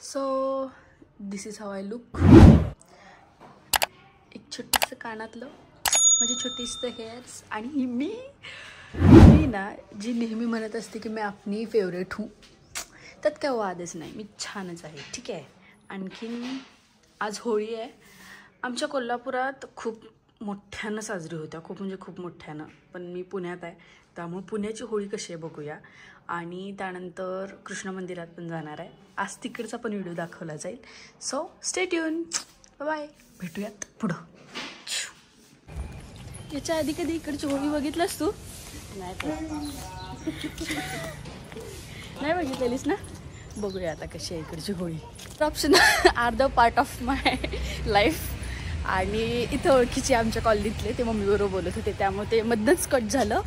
So this is how I look. एक छोटंसं कानातलं, म्हणजे छोटीसं हेअर्स. आणि मी ना जी नेहमी म्हणत असते की मैं अपनी फेवरेट हूँ, त्यात काय वादच नाही. मी छानच आहे, ठीक आहे. आणखीन आज होळी आहे. आमच्या कोल्हापुरात खूप मोठ्यानं साजरी होत्या, खूप म्हणजे खूप मोठ्यानं. पण मी पुण्यात आहे, त्यामुळे पुण्याची होळी कशी आहे बघूया. आणि त्यानंतर कृष्ण मंदिरात पण जाणार आहे. आज तिकडचा पण व्हिडिओ दाखवला जाईल. So stay tune. बाय, भेटूयात पुढं. याच्या आधी कधी इकडची होळी बघितलंस तू? नाही बघितलेलीस ना? बघूया आता कशी आहे इकडची होळी. Option are the part of my life. आणि इथं ओळखीचे आमच्या कॉलनीतले ते मम्मीबरोबर बोलत होते, त्यामुळे ते मधनंच कट झालं.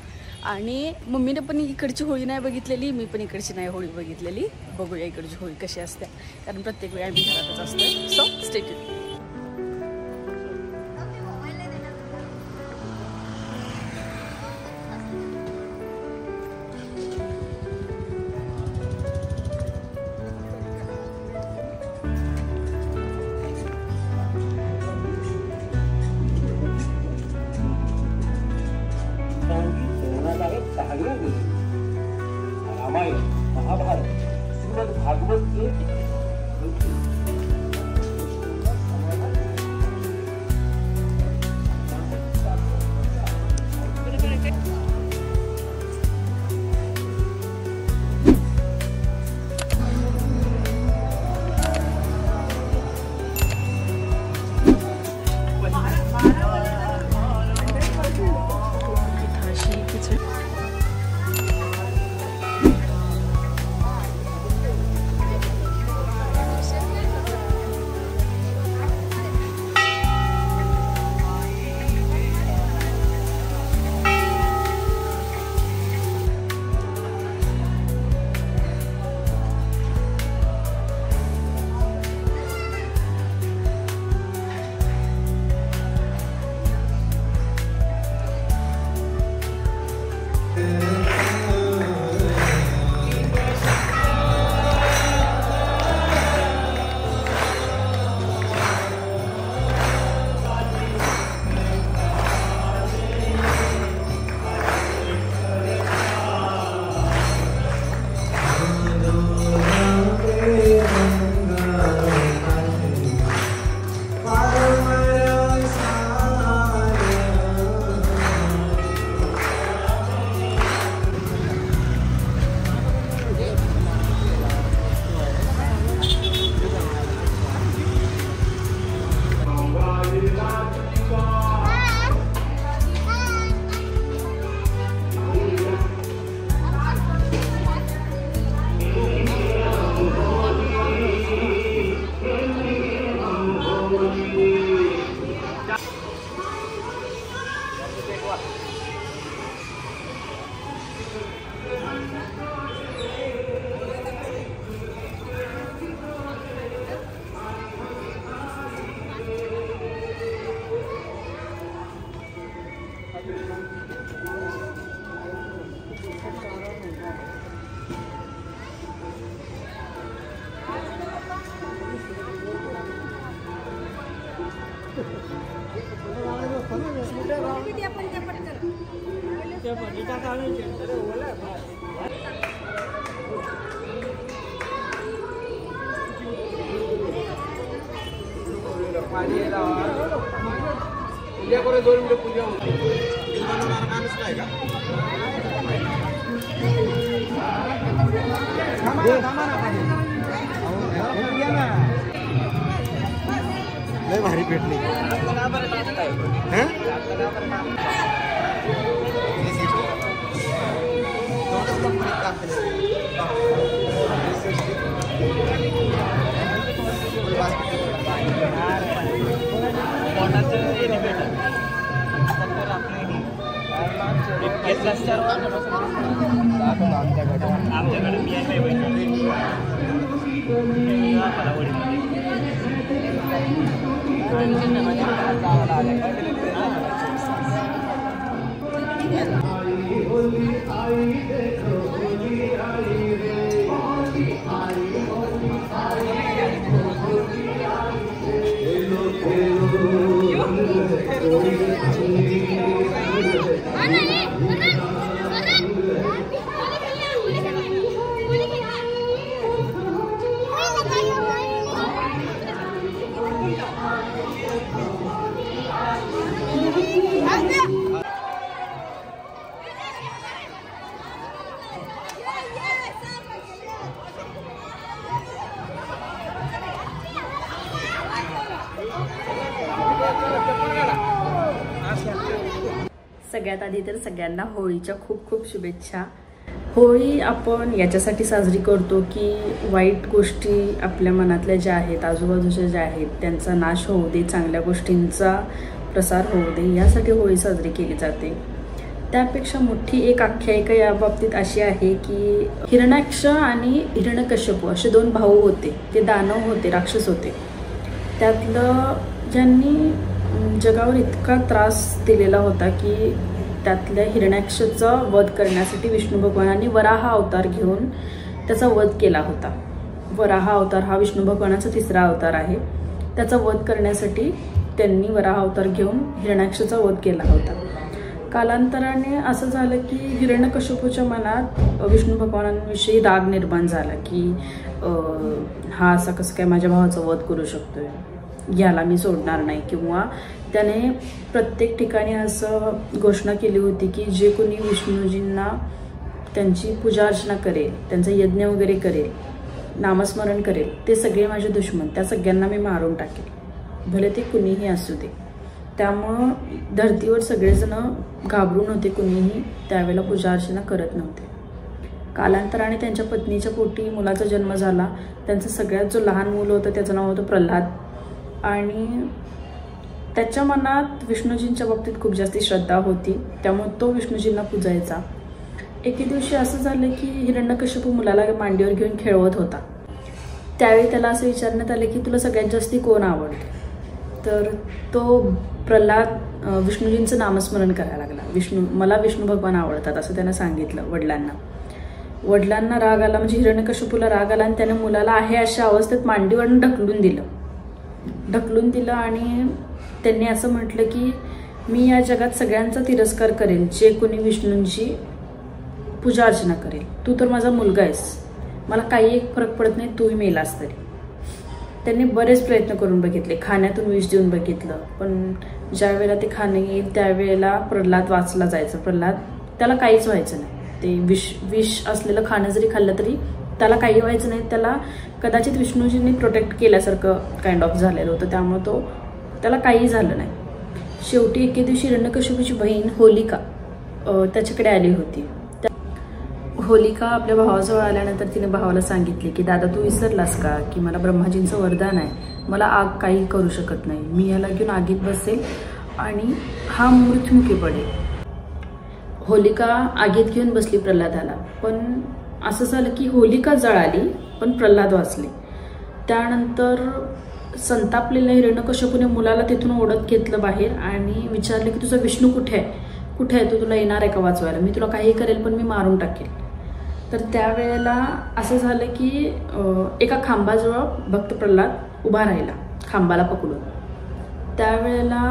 आणि मम्मीने पण इकडची होळी नाही बघितलेली, मी पण इकडची नाही होळी बघितलेली. बघूया इकडची होळी कशी असते, कारण प्रत्येक वेळा आम्ही घरातच असतो. So stay tuned. Ramayan, Mahabharat, Shrimad Bhagwat के पूजा करे 2 मिनिट पूजा होती लय भारी भेटली आमच्याकडे मी सगळ्यात आधी तर सगळ्यांना होळीच्या खूप खूप शुभेच्छा. होळी आपण याच्यासाठी साजरी करतो की वाईट गोष्टी आपल्या मनातल्या ज्या आहेत, आजूबाजूच्या ज्या आहेत, त्यांचा नाश होऊ दे, चांगल्या गोष्टींचा प्रसार होऊ दे, यासाठी होळी साजरी केली जाते. त्यापेक्षा मोठी एक आख्यायिका या बाबतीत अशी आहे की हिरण्याक्ष आणि हिरण्यकश्यप असे 2 भाऊ होते. ते दानव होते, राक्षस होते. त्यातलं ज्यांनी जगावर इतका त्रास दिलेला होता की त्यातल्या हिरण्याक्षचा वध करण्यासाठी विष्णू भगवानांनी वराह अवतार घेऊन त्याचा वध केला होता. वराह अवतार हा विष्णू भगवानाचा 3रा अवतार आहे. त्याचा वध करण्यासाठी त्यांनी वराह अवतार घेऊन हिरण्याक्षचा वध केला होता. कालांतराने असं झालं की हिरण्यकश्यपूच्या मनात विष्णू भगवानांविषयी राग निर्माण झाला की हा असा कसं काय माझ्या भावाचा वध करू शकतोय, याला मी सोडणार नाही. किंवा त्याने प्रत्येक ठिकाणी असं घोषणा केली होती की जे कोणी विष्णूजींना त्यांची पूजा अर्चना करेल, त्यांचा यज्ञ वगैरे करेल, नामस्मरण करेल, ते सगळे माझे दुश्मन, त्या सगळ्यांना मी मारून टाकेल, भले ते कुणीही असू दे. त्यामुळं धर्तीवर सगळेजण घाबरून होते, कुणीही त्यावेळेला पूजा अर्चना करत नव्हते. कालांतराने त्यांच्या पत्नीच्या पोटी मुलाचा जन्म झाला. त्यांचं सगळ्यात जो लहान मुलं होतं त्याचं नाव होतं प्रल्हाद. आणि त्याच्या मनात विष्णूजींच्या बाबतीत खूप जास्ती श्रद्धा होती, त्यामुळे तो विष्णूजींना पूजायचा. एके दिवशी असं झालं की हिरण्यकश्यपू मुलाला मांडीवर घेऊन खेळवत होता. त्यावेळी त्याला असं विचारण्यात आलं की तुला सगळ्यात जास्ती कोण आवडते. तर तो प्रल्हाद विष्णूजींचं नामस्मरण करायला लागला. मला विष्णू भगवान आवडतात असं त्यानं सांगितलं वडिलांना. वडिलांना राग आला, म्हणजे हिरण्यकश्यपूला राग आला आणि त्याने मुलाला आहे अशा अवस्थेत मांडीवरून ढकलून दिलं आणि त्यांनी असं म्हटलं की मी या जगात सगळ्यांचा तिरस्कार करेल जे कोणी विष्णूंची पूजा अर्चना करेल. तू तर माझा मुलगा आहेस, मला काही एक फरक पडत नाही, तूही मेलास तरी. त्यांनी बरेच प्रयत्न करून बघितले, खाण्यातून विष देऊन बघितलं, पण ज्या वेळेला ते खाणं येईल त्यावेळेला प्रल्हाद वाचला जायचं. प्रल्हाद त्याला काहीच व्हायचं नाही. ते विष असलेलं खाणं जरी खाल्लं तरी त्याला काही व्हायचं नाही. त्याला कदाचित विष्णूजींनी प्रोटेक्ट केल्यासारखं काइंड ऑफ झालेलं होतं, त्यामुळे त्याला काही झालं नाही. शेवटी एके दिवशी हिरण्यकश्यपूची बहीण होलिका त्याच्याकडे आली होती. होलिका आपल्या भावाजवळ आल्यानंतर तिने भावाला सांगितले की दादा तू विसरलास का की मला ब्रह्माजींचं वरदान आहे, मला आग काही करू शकत नाही, मी याला घेऊन आगीत बसेल आणि हा मृत्युमुखी पडेल. होलिका आगीत घेऊन बसली प्रल्हादाला, पण असं झालं की होलिका जळाली पण प्रल्हाद वाचले. त्यानंतर संतापलेल्या हिरण्यकश्यपूने मुलाला तिथून ओढत घेतलं बाहेर आणि विचारले की तुझा विष्णू कुठे आहे, तो तुला येणार आहे का वाचवायला, मी तुला काही करेल पण मी मारून टाकेल. तर त्यावेळेला असं झालं की एका खांबाजवळ भक्त प्रल्हाद उभा राहिला खांबाला पकडून. त्यावेळेला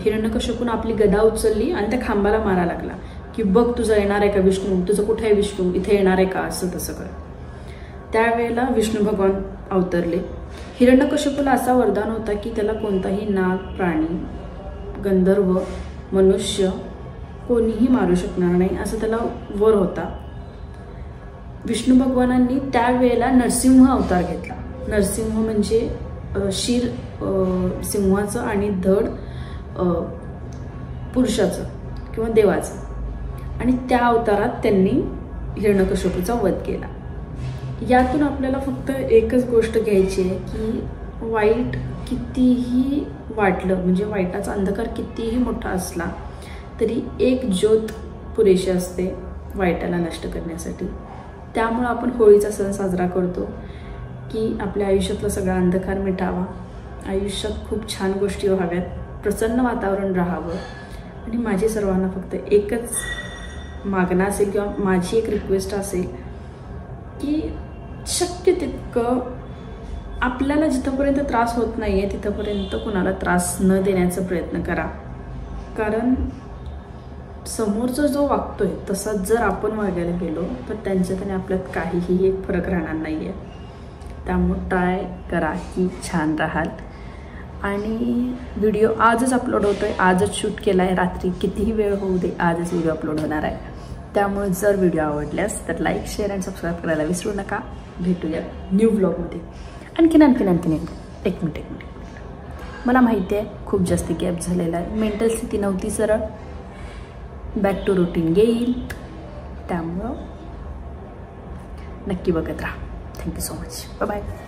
हिरण्यकश्यपूने आपली गदा उचलली आणि त्या खांबाला मारा लागला की बघ तुझा येणार आहे का विष्णू, तुझं कुठे आहे विष्णू, इथे येणार आहे का, असं तसं कर. त्यावेळेला विष्णू भगवान अवतरले. हिरण्यकश्यपूला असा वरदान होता की त्याला कोणताही नाग, प्राणी, गंधर्व, मनुष्य कोणीही मारू शकणार नाही असं त्याला वर होता. विष्णू भगवानांनी त्यावेळेला नरसिंह अवतार घेतला. नरसिंह म्हणजे शिर सिंहाचं आणि धड पुरुषाचं किंवा देवाचं, आणि त्या अवतारात त्यांनी हिरण्यकश्यपूचा वध केला. यातून आपल्याला फक्त एकच गोष्ट घ्यायची आहे की वाईट कितीही वाटलं, म्हणजे वाईटाचा अंधकार कितीही मोठा असला तरी एक ज्योत पुरेशी असते वाईटाला नष्ट करण्यासाठी. त्यामुळं आपण होळीचा सण साजरा करतो की आपल्या आयुष्यातला सगळा अंधकार मिटावा, आयुष्यात खूप छान गोष्टी व्हाव्यात, प्रसन्न वातावरण राहावं. आणि माझी सर्वांना फक्त एकच मागणं असेल किंवा माझी एक रिक्वेस्ट असेल की शक्य तितकं आपल्याला जिथंपर्यंत त्रास होत नाही आहे तिथंपर्यंत कुणाला त्रास न देण्याचा प्रयत्न करा. कारण समोरचा जो वागतोय तसाच जर आपण वागायला गेलो तर त्यांच्यात आणि आपल्यात काहीही एक फरक राहणार नाही आहे. त्यामुळे ट्राय करा की छान राहाल. आणि व्हिडिओ आजच अपलोड होतो आहे, आजच शूट केला आहे, रात्री कितीही वेळ होऊ दे आजच व्हिडिओ अपलोड होणार आहे. त्यामुळे जर व्हिडिओ आवडल्यास तर लाईक, शेअर आणि सबस्क्राईब करायला विसरू नका. भेटूया न्यू व्लॉगमध्ये. आणखीन एक मिनिट मला माहिती आहे खूप जास्त गॅप झालेला आहे, मेंटल स्थिती नव्हती सरळ, बॅक टू रुटीन येईल. त्यामुळं नक्की बघत राहा. Thank you so much. Bye bye.